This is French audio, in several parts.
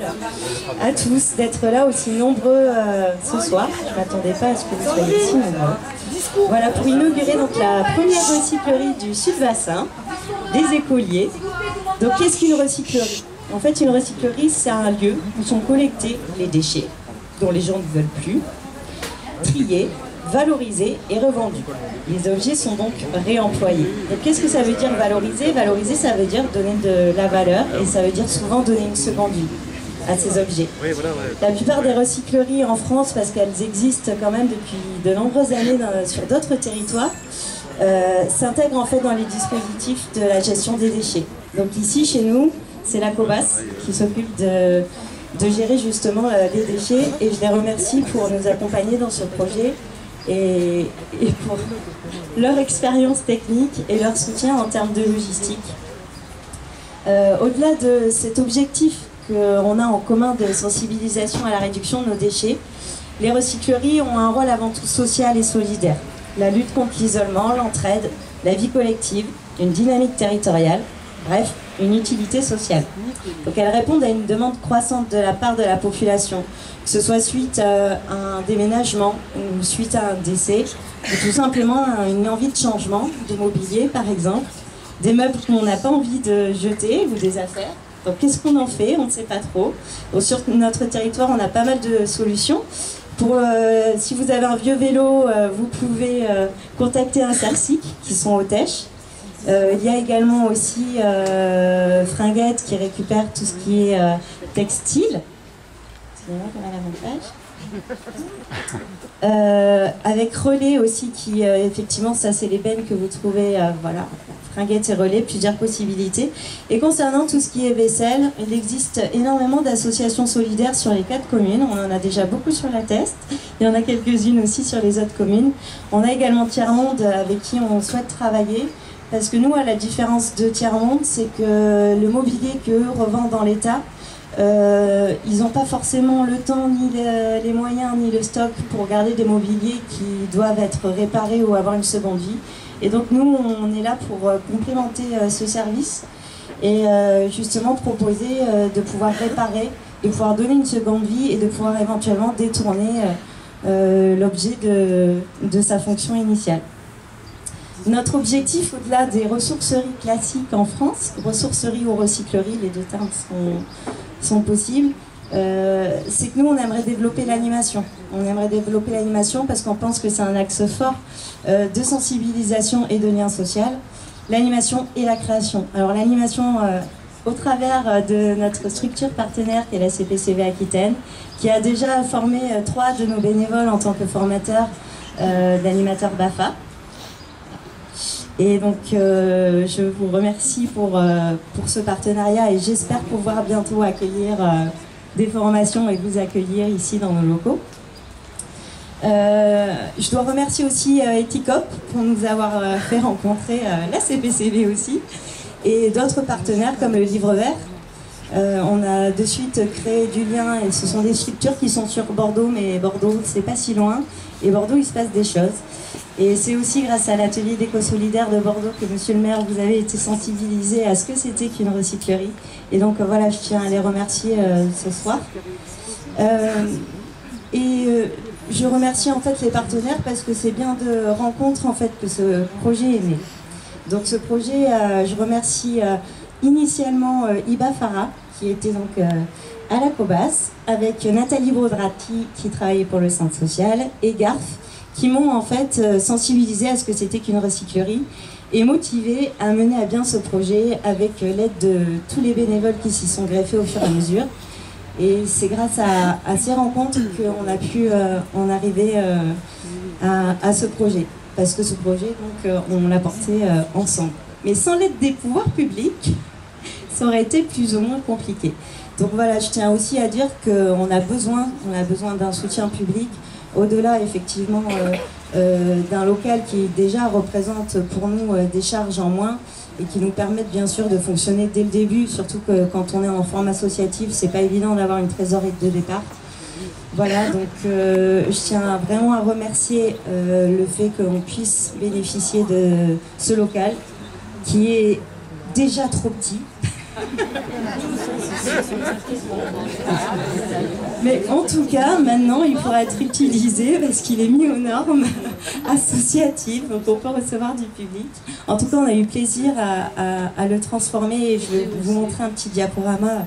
À tous d'être là aussi nombreux ce soir. Je ne m'attendais pas à ce que vous soyez si nombreux. Voilà, pour inaugurer donc la première recyclerie du Sud-Bassin, des écoliers. Donc qu'est-ce qu'une recyclerie? En fait, une recyclerie, c'est un lieu où sont collectés les déchets dont les gens ne veulent plus, triés, valorisés et revendus. Les objets sont donc réemployés. Donc qu'est-ce que ça veut dire valoriser? Valoriser, ça veut dire donner de la valeur et ça veut dire souvent donner une seconde vie à ces objets. Oui, voilà, ouais. La plupart des recycleries en France, parce qu'elles existent quand même depuis de nombreuses années sur d'autres territoires, s'intègrent en fait dans les dispositifs de la gestion des déchets. Donc ici, chez nous, c'est la COBAS qui s'occupe de gérer justement les déchets et je les remercie pour nous accompagner dans ce projet et pour leur expérience technique et leur soutien en termes de logistique. Au-delà de cet objectif qu'on a en commun de sensibilisation à la réduction de nos déchets, les recycleries ont un rôle avant tout social et solidaire. La lutte contre l'isolement, l'entraide, la vie collective, une dynamique territoriale, bref, une utilité sociale. Donc elles répondent à une demande croissante de la part de la population, que ce soit suite à un déménagement ou suite à un décès, ou tout simplement à une envie de changement, de mobilier par exemple, des meubles qu'on n'a pas envie de jeter ou des affaires. Donc qu'est-ce qu'on en fait? On ne sait pas trop. Donc, sur notre territoire, on a pas mal de solutions. Si vous avez un vieux vélo, vous pouvez contacter un Cersic qui sont au Tèche. Il y a également aussi Fringuette qui récupère tout ce qui est textile. Avec Relais aussi qui effectivement ça c'est les bennes que vous trouvez voilà, Fringuette et Relais, plusieurs possibilités. Et concernant tout ce qui est vaisselle, il existe énormément d'associations solidaires sur les 4 communes. On en a déjà beaucoup sur la Teste, il y en a quelques-unes aussi sur les autres communes. On a également Tiers-Monde avec qui on souhaite travailler. Parce que nous, à la différence de Tiers-Monde, c'est que le mobilier qu'eux revendent dans l'État, ils n'ont pas forcément le temps, ni les moyens, ni le stock pour garder des mobiliers qui doivent être réparés ou avoir une seconde vie. Et donc nous, on est là pour complémenter ce service et justement proposer de pouvoir réparer, de pouvoir donner une seconde vie et de pouvoir éventuellement détourner l'objet de sa fonction initiale. Notre objectif, au-delà des ressourceries classiques en France, ressourceries ou recycleries, les deux termes sont possibles, c'est que nous, on aimerait développer l'animation. On aimerait développer l'animation parce qu'on pense que c'est un axe fort de sensibilisation et de lien social, l'animation et la création. Alors l'animation au travers de notre structure partenaire qui est la CPCV Aquitaine, qui a déjà formé 3 de nos bénévoles en tant que formateurs d'animateurs BAFA. Et donc je vous remercie pour ce partenariat et j'espère pouvoir bientôt accueillir des formations et vous accueillir ici dans nos locaux. Je dois remercier aussi Eticop pour nous avoir fait rencontrer la CPCV aussi et d'autres partenaires comme le Livre Vert. On a de suite créé du lien et ce sont des structures qui sont sur Bordeaux, mais Bordeaux c'est pas si loin et Bordeaux il se passe des choses. Et c'est aussi grâce à l'atelier d'éco-solidaire de Bordeaux que monsieur le maire, vous avez été sensibilisé à ce que c'était qu'une recyclerie. Et donc voilà, je tiens à les remercier ce soir. Je remercie en fait les partenaires parce que c'est bien de rencontres en fait que ce projet est né. Donc ce projet, je remercie initialement Iba Farah qui était donc à la COBAS avec Nathalie Brodrati qui travaillait pour le Centre social et Garf qui m'ont en fait sensibilisé à ce que c'était qu'une recyclerie et motivé à mener à bien ce projet avec l'aide de tous les bénévoles qui s'y sont greffés au fur et à mesure. Et c'est grâce à ces rencontres qu'on a pu en arriver à ce projet. Parce que ce projet, donc, on l'a porté ensemble. Mais sans l'aide des pouvoirs publics, ça aurait été plus ou moins compliqué. Donc voilà, je tiens aussi à dire qu'on a besoin d'un soutien public, au-delà effectivement d'un local qui déjà représente pour nous des charges en moins et qui nous permettent bien sûr de fonctionner dès le début, surtout que quand on est en forme associative, c'est pas évident d'avoir une trésorerie de départ. Voilà, donc je tiens vraiment à remercier le fait qu'on puisse bénéficier de ce local qui est déjà trop petit Mais en tout cas, maintenant, il pourra être utilisé parce qu'il est mis aux normes associatives, donc on peut recevoir du public. En tout cas, on a eu plaisir à le transformer et je vais vous montrer un petit diaporama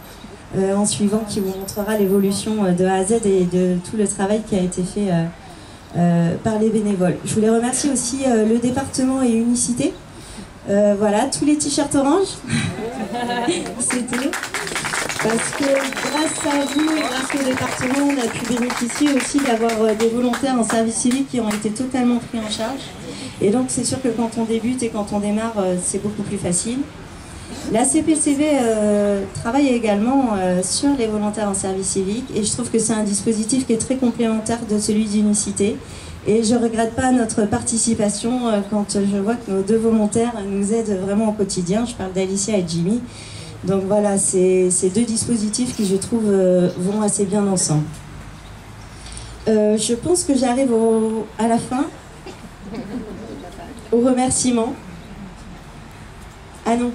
en suivant qui vous montrera l'évolution de A à Z et de tout le travail qui a été fait par les bénévoles. Je voulais remercier aussi le département et Unicité. Voilà, tous les t-shirts orange, c'était parce que grâce à vous et grâce au département, on a pu bénéficier aussi d'avoir des volontaires en service civique qui ont été totalement pris en charge. Et donc c'est sûr que quand on débute et quand on démarre, c'est beaucoup plus facile. La CPCV travaille également sur les volontaires en service civique et je trouve que c'est un dispositif qui est très complémentaire de celui d'Unicité. Et je ne regrette pas notre participation quand je vois que nos deux volontaires nous aident vraiment au quotidien. Je parle d'Alicia et Jimmy. Donc voilà, c'est deux dispositifs qui, je trouve, vont assez bien ensemble. Je pense que j'arrive à la fin, au remerciement. Ah non,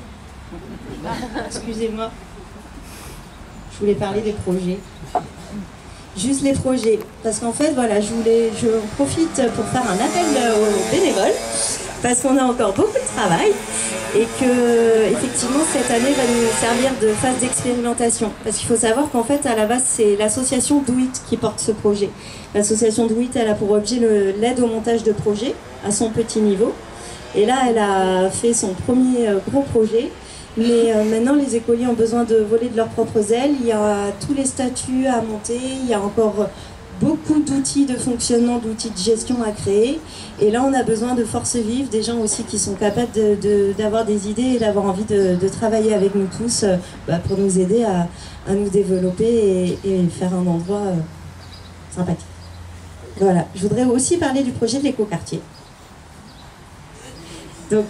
excusez-moi. Je voulais parler des projets. Juste les projets, parce qu'en fait, voilà, je profite pour faire un appel aux bénévoles, parce qu'on a encore beaucoup de travail, et que, effectivement, cette année va nous servir de phase d'expérimentation. Parce qu'il faut savoir qu'en fait, à la base, c'est l'association Do It qui porte ce projet. L'association Do It, elle a pour objet l'aide au montage de projets, à son petit niveau. Et là, elle a fait son premier gros projet. Mais maintenant, les écoliers ont besoin de voler de leurs propres ailes. Il y a tous les statuts à monter. Il y a encore beaucoup d'outils de fonctionnement, d'outils de gestion à créer. Et là, on a besoin de forces vives, des gens aussi qui sont capables d'avoir des idées et d'avoir envie de travailler avec nous tous pour nous aider à nous développer et faire un endroit sympathique. Voilà. Je voudrais aussi parler du projet de l'écoquartier. Donc,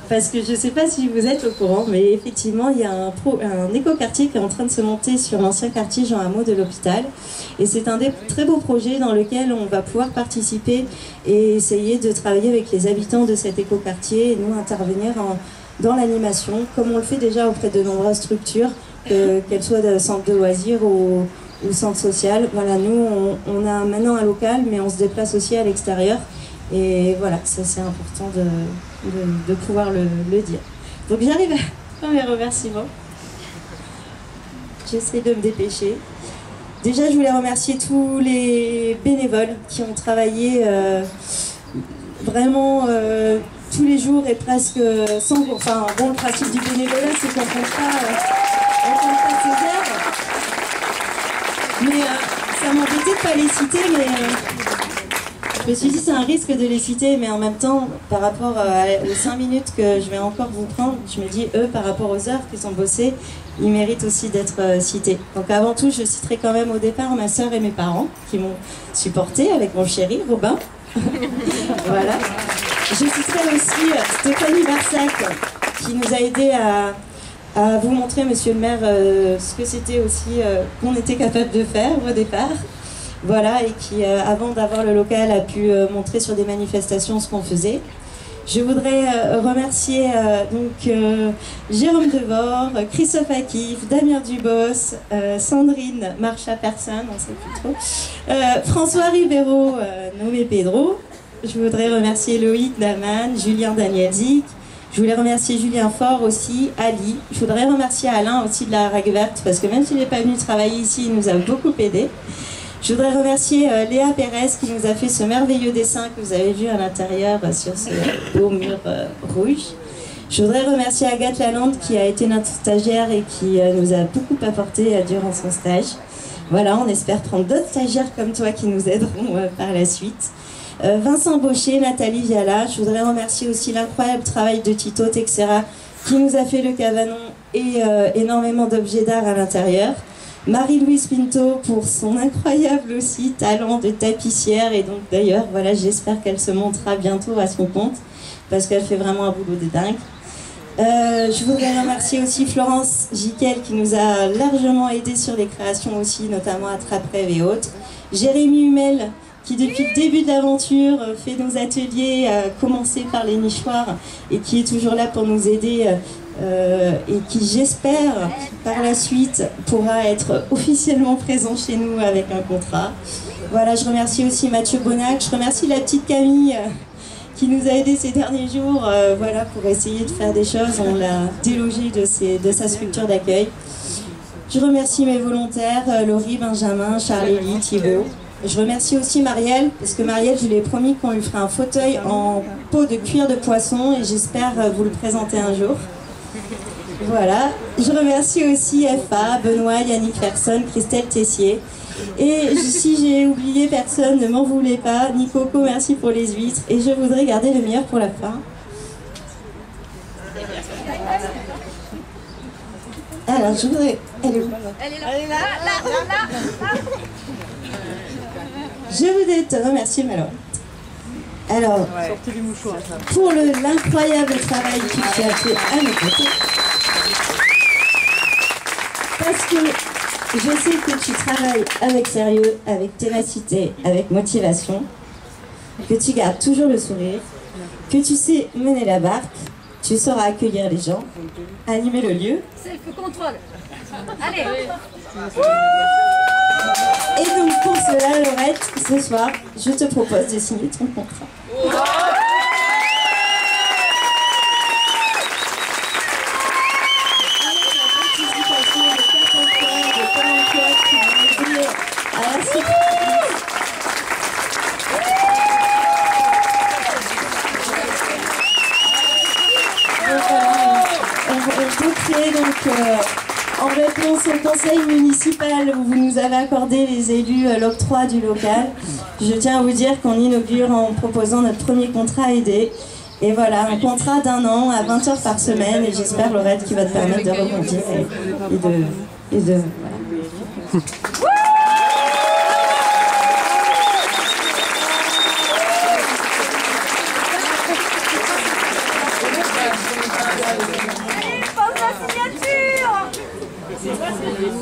parce que je ne sais pas si vous êtes au courant, mais effectivement, il y a un écoquartier qui est en train de se monter sur l'ancien quartier Jean Hameau de l'hôpital. Et c'est un des très beaux projets dans lequel on va pouvoir participer et essayer de travailler avec les habitants de cet écoquartier et nous intervenir dans l'animation, comme on le fait déjà auprès de nombreuses structures, qu'elles soient de centres de loisirs ou centres sociaux. Voilà, nous, on a maintenant un local, mais on se déplace aussi à l'extérieur. Et voilà, ça c'est important de pouvoir le dire. Donc j'arrive à mes remerciements. J'essaie de me dépêcher. Déjà, je voulais remercier tous les bénévoles qui ont travaillé vraiment tous les jours et presque sans... Enfin, bon, le principe du bénévolat, c'est qu'on ne compte pas ses heures. Mais ça m'embêtait de ne pas les citer, mais... Je me suis dit c'est un risque de les citer, mais en même temps, par rapport aux 5 minutes que je vais encore vous prendre, je me dis, eux, par rapport aux heures qu'ils ont bossé, ils méritent aussi d'être cités. Donc avant tout, je citerai quand même au départ ma sœur et mes parents, qui m'ont supporté avec mon chéri, Robin. Voilà. Je citerai aussi Stéphanie Barsac, qui nous a aidé à vous montrer, monsieur le maire, ce que c'était aussi qu'on était capable de faire au départ. Voilà, et qui, avant d'avoir le local, a pu montrer sur des manifestations ce qu'on faisait. Je voudrais remercier Jérôme Devor, Christophe Akif, Damien Dubos, Sandrine Marcha-Personne, on ne sait plus trop, François Rivero, nommé Pedro. Je voudrais remercier Loïc Daman, Julien Danielzik. Je voulais remercier Julien Faure aussi, Ali. Je voudrais remercier Alain aussi de la Rague Verte, parce que même s'il n'est pas venu travailler ici, il nous a beaucoup aidé. Je voudrais remercier Léa Pérez qui nous a fait ce merveilleux dessin que vous avez vu à l'intérieur sur ce beau mur rouge. Je voudrais remercier Agathe Lalande qui a été notre stagiaire et qui nous a beaucoup apporté durant son stage. Voilà, on espère prendre d'autres stagiaires comme toi qui nous aideront par la suite. Vincent Baucher, Nathalie Viala. Je voudrais remercier aussi l'incroyable travail de Tito Texera qui nous a fait le cabanon et énormément d'objets d'art à l'intérieur. Marie-Louise Pinto pour son incroyable aussi talent de tapissière et donc d'ailleurs voilà, j'espère qu'elle se montrera bientôt à son compte parce qu'elle fait vraiment un boulot de dingue. Je voudrais remercier aussi Florence Jiquel qui nous a largement aidé sur les créations aussi, notamment à Traprève et autres. Jérémy Humel qui depuis le début de l'aventure fait nos ateliers, commencé par les nichoirs et qui est toujours là pour nous aider et qui, j'espère, par la suite, pourra être officiellement présent chez nous avec un contrat. Voilà, je remercie aussi Mathieu Bonnac, je remercie la petite Camille qui nous a aidés ces derniers jours voilà, pour essayer de faire des choses. On l'a délogé de sa structure d'accueil. Je remercie mes volontaires, Laurie, Benjamin, Charles-Élie, Thibaut. Je remercie aussi Marielle, parce que Marielle, je lui ai promis qu'on lui ferait un fauteuil en peau de cuir de poisson et j'espère vous le présenter un jour. Voilà. Je remercie aussi FA, Benoît, Yannick Ferson, Christelle Tessier. Et si j'ai oublié personne, ne m'en voulez pas. Nicoco, merci pour les huîtres. Et je voudrais garder le meilleur pour la fin. Alors, je voudrais... Elle est où ? Elle est là. Elle est là, là. Je voudrais te remercier, Malon. Alors, pour l'incroyable travail que tu as fait à mes côtés, parce que je sais que tu travailles avec sérieux, avec ténacité, avec motivation, que tu gardes toujours le sourire, que tu sais mener la barque, tu sauras accueillir les gens, animer le lieu. Self-control. Allez. Et donc pour cela, Laurette, ce soir, je te propose de signer ton contrat. En réponse au conseil municipal où vous nous avez accordé les élus l'octroi du local, je tiens à vous dire qu'on inaugure en proposant notre premier contrat aidé. Et voilà, un contrat d'1 an à 20 heures par semaine et j'espère, Laurette, qui va te permettre de rebondir et de voilà.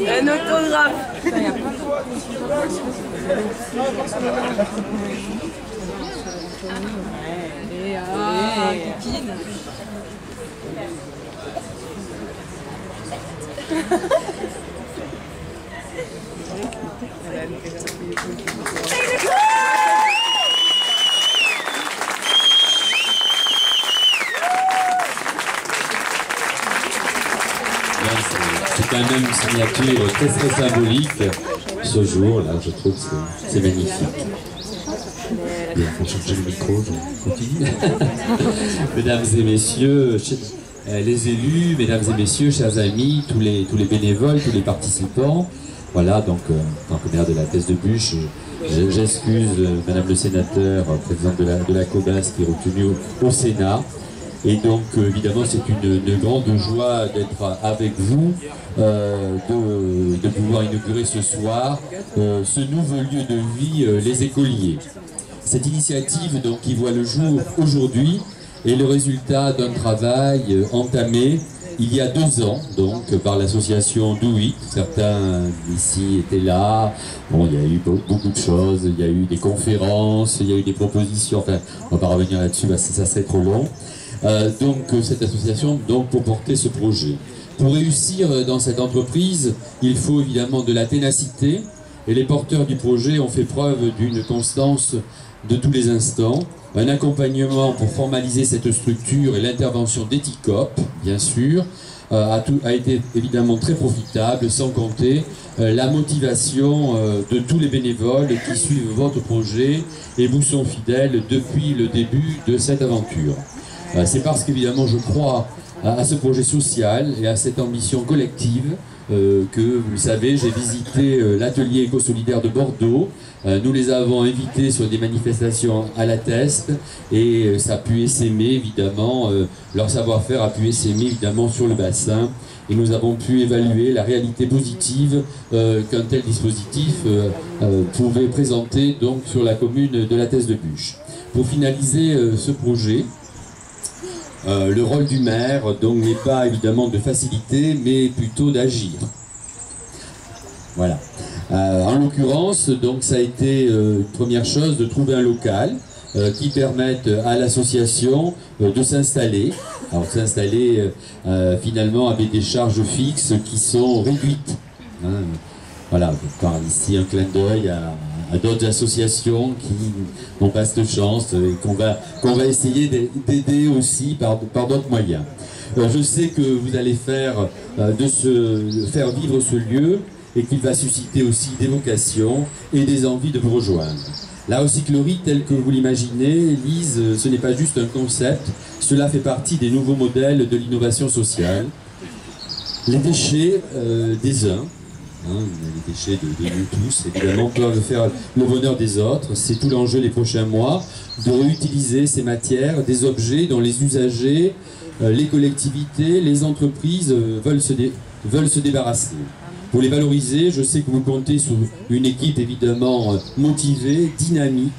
Un autographe. Copine. C'est quand même une signature très symbolique ce jour-là, je trouve que c'est magnifique. Bien, il faut changer le micro, je continue. Mesdames et messieurs, les élus, mesdames et messieurs, chers amis, tous les bénévoles, tous les participants, voilà, donc en tant que maire de la Thèse de Buch, j'excuse Madame le sénateur, présidente de la COBAS qui est retenue au Sénat. Et donc, évidemment, c'est une grande joie d'être avec vous, de pouvoir inaugurer ce soir ce nouveau lieu de vie, les Écoliers. Cette initiative, donc, qui voit le jour aujourd'hui, est le résultat d'un travail entamé il y a 2 ans, donc, par l'association Do It. Certains ici étaient là. Bon, il y a eu beaucoup de choses, il y a eu des conférences, il y a eu des propositions. Enfin, on va pas revenir là-dessus, ça serait trop long. Donc cette association donc pour porter ce projet. Pour réussir dans cette entreprise, il faut évidemment de la ténacité et les porteurs du projet ont fait preuve d'une constance de tous les instants. Un accompagnement pour formaliser cette structure et l'intervention d'Ethicop, bien sûr, a été évidemment très profitable, sans compter la motivation de tous les bénévoles qui suivent votre projet et vous sont fidèles depuis le début de cette aventure. C'est parce qu'évidemment je crois à ce projet social et à cette ambition collective que, vous le savez, j'ai visité l'atelier éco-solidaire de Bordeaux. Nous les avons invités sur des manifestations à la Teste et ça a pu essaimer évidemment, leur savoir-faire a pu essaimer évidemment sur le bassin et nous avons pu évaluer la réalité positive qu'un tel dispositif pouvait présenter donc sur la commune de la Thèse de Buch. Pour finaliser ce projet, le rôle du maire donc n'est pas évidemment de faciliter mais plutôt d'agir. Voilà. En l'occurrence, donc ça a été une première chose de trouver un local qui permette à l'association de s'installer Alors s'installer finalement avec des charges fixes qui sont réduites. Hein. Voilà, je parle ici un clin d'œil à d'autres associations qui n'ont pas cette chance et qu'on va essayer d'aider aussi par d'autres moyens. Je sais que vous allez faire vivre ce lieu et qu'il va susciter aussi des vocations et des envies de vous rejoindre. La recyclerie telle que vous l'imaginez, Lise, ce n'est pas juste un concept, cela fait partie des nouveaux modèles de l'innovation sociale. Les déchets des uns, les déchets de nous tous, évidemment, peuvent faire le bonheur des autres. C'est tout l'enjeu les prochains mois, de réutiliser ces matières, des objets dont les usagers, les collectivités, les entreprises veulent se débarrasser. Pour les valoriser, je sais que vous comptez sur une équipe évidemment motivée, dynamique.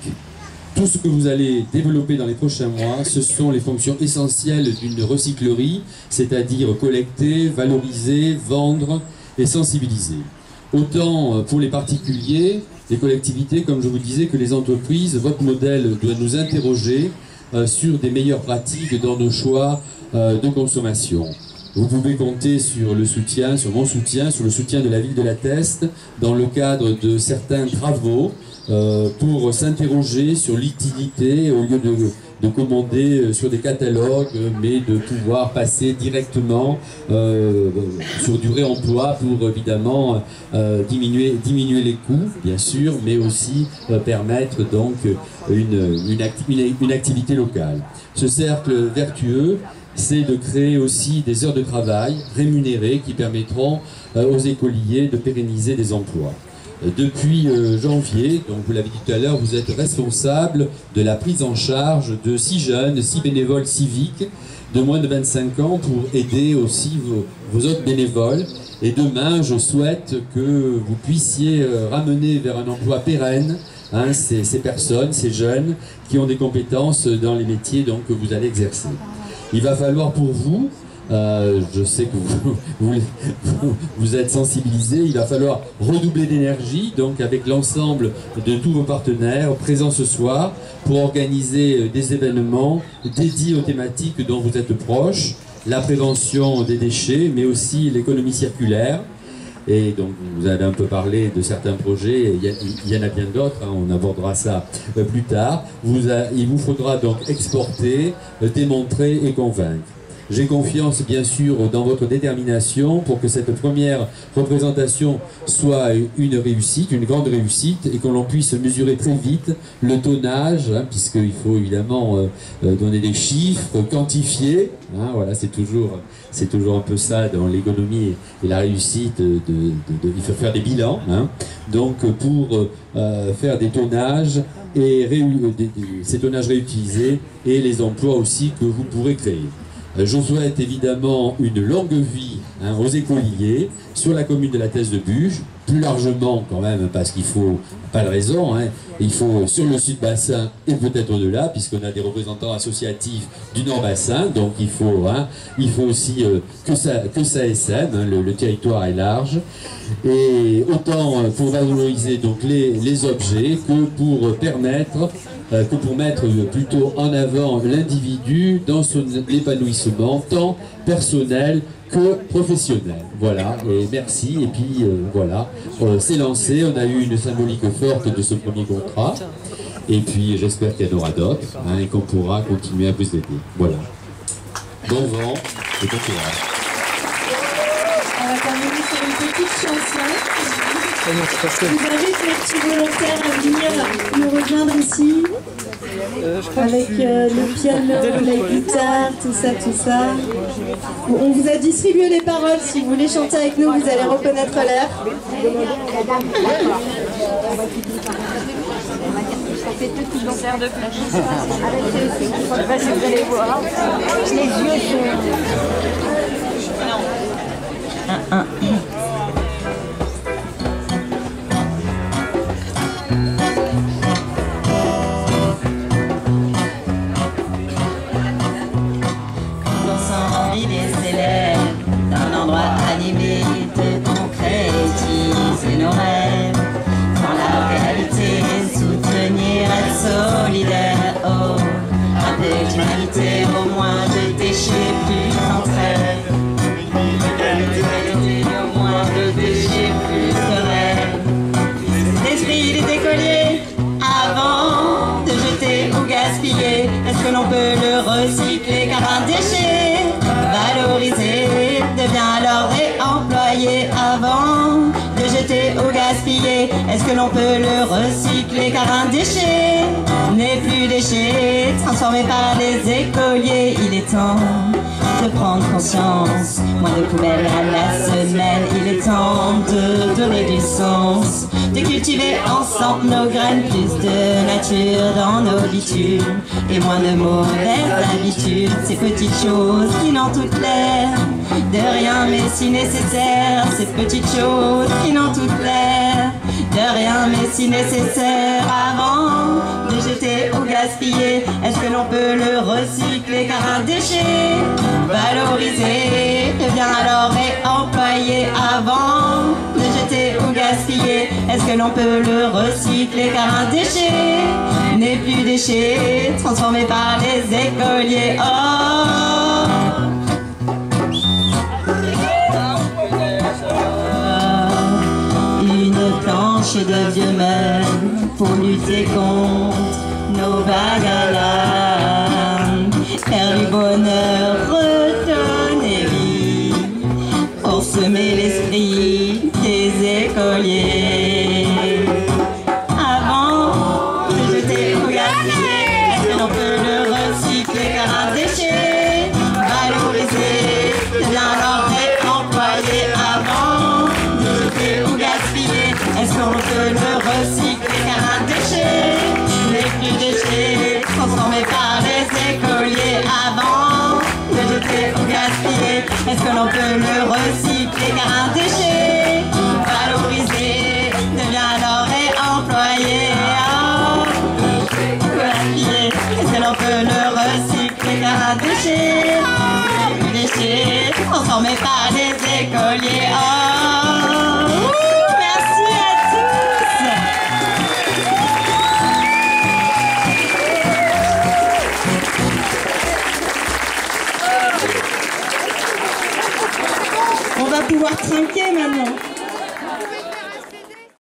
Tout ce que vous allez développer dans les prochains mois, ce sont les fonctions essentielles d'une recyclerie, c'est-à-dire collecter, valoriser, vendre et sensibiliser. Autant pour les particuliers, les collectivités, comme je vous disais, que les entreprises, votre modèle doit nous interroger sur des meilleures pratiques dans nos choix de consommation. Vous pouvez compter sur le soutien, sur mon soutien, sur le soutien de la ville de La Teste dans le cadre de certains travaux pour s'interroger sur l'utilité au lieu de commander sur des catalogues, mais de pouvoir passer directement sur du réemploi pour évidemment diminuer les coûts, bien sûr, mais aussi permettre donc une activité locale. Ce cercle vertueux, c'est de créer aussi des heures de travail rémunérées qui permettront aux écoliers de pérenniser des emplois. Depuis janvier, donc vous l'avez dit tout à l'heure, vous êtes responsable de la prise en charge de 6 jeunes, 6 bénévoles civiques de moins de 25 ans pour aider aussi vos autres bénévoles. Et demain, je souhaite que vous puissiez ramener vers un emploi pérenne ces personnes, ces jeunes qui ont des compétences dans les métiers donc, que vous allez exercer. Il va falloir pour vous, je sais que vous êtes sensibilisés, il va falloir redoubler d'énergie, donc avec l'ensemble de tous vos partenaires présents ce soir, pour organiser des événements dédiés aux thématiques dont vous êtes proches, la prévention des déchets, mais aussi l'économie circulaire. Et donc vous avez un peu parlé de certains projets, il y en a bien d'autres, on abordera ça plus tard. Il vous faudra donc exporter, démontrer et convaincre. J'ai confiance bien sûr dans votre détermination pour que cette première représentation soit une réussite, une grande réussite, et que l'on puisse mesurer très vite le tonnage, puisqu'il faut évidemment donner des chiffres, quantifier, voilà, c'est toujours un peu ça dans l'économie et la réussite, il faut faire des bilans, donc pour faire des tonnages et ces tonnages réutilisés et les emplois aussi que vous pourrez créer. Je souhaite évidemment une longue vie aux écoliers sur la commune de La Teste de Buge, plus largement quand même, parce qu'il faut, pas de raison, il faut sur le sud-bassin et peut-être au-delà, puisqu'on a des représentants associatifs du nord-bassin, donc il faut aussi que ça essaime, le territoire est large, et autant pour valoriser donc les objets que pour permettre pour mettre plutôt en avant l'individu dans son épanouissement tant personnel que professionnel. Voilà, et merci, et puis voilà, c'est lancé, on a eu une symbolique forte de ce premier contrat, et puis j'espère qu'il y en aura d'autres, et qu'on pourra continuer à vous aider. Voilà. Bon vent, et bon courage. On va terminer sur une petite chanson. Je vous invite les petits volontaires à venir nous rejoindre ici, avec le piano, la guitare, tout ça. On vous a distribué les paroles, si vous voulez chanter avec nous, vous allez reconnaître l'air. Ça fait petit concert de plage. Je sais pas si vous allez voir. Les yeux des élèves d'un endroit animé de concrétiser nos rêves. Dans la réalité, soutenir, être solidaire. Oh, un peu d'humanité, au moins de déchets plus gaspiller? Est-ce que l'on peut le recycler? Car un déchet n'est plus déchet, transformé par les écoliers. Il est temps de prendre conscience, moins de poubelles à la semaine. Il est temps de donner du sens, de cultiver ensemble nos graines, plus de nature dans nos bitumes et moins de mauvaises habitudes. Ces petites choses qui n'ont toutes l'air de rien mais si nécessaires, ces petites choses qui n'ont toutes l'air de rien mais si nécessaires. Avant de jeter ou gaspiller, est-ce que l'on peut le recycler? Car un déchet valorisé devient alors réemployé. Avant de jeter ou gaspiller, est-ce que l'on peut le recycler? Car un déchet n'est plus déchet, transformé par les écoliers. Une planche de vieux meubles pour lutter contre nos bagues à l'âme, faire du bonheur, redonner vie, pour semer l'esprit des écoliers. Avant de jeter ou gaspiller, est-ce que l'on peut le recycler? Car un déchet valorisé devient alors réemployé. Avant de jeter ou gaspiller, est-ce qu'on peut le recycler? Car un déchet n'est plus déchet, transformé par les écoliers. Avant de jeter ou gaspiller, est-ce que l'on peut le recycler? Car un déchet valorisé devient alors réemployé. Est-ce que l'on peut le recycler? Car un déchet n'est plus déchet, transformé par les écoliers. Merci à tous. On va pouvoir trinquer maintenant.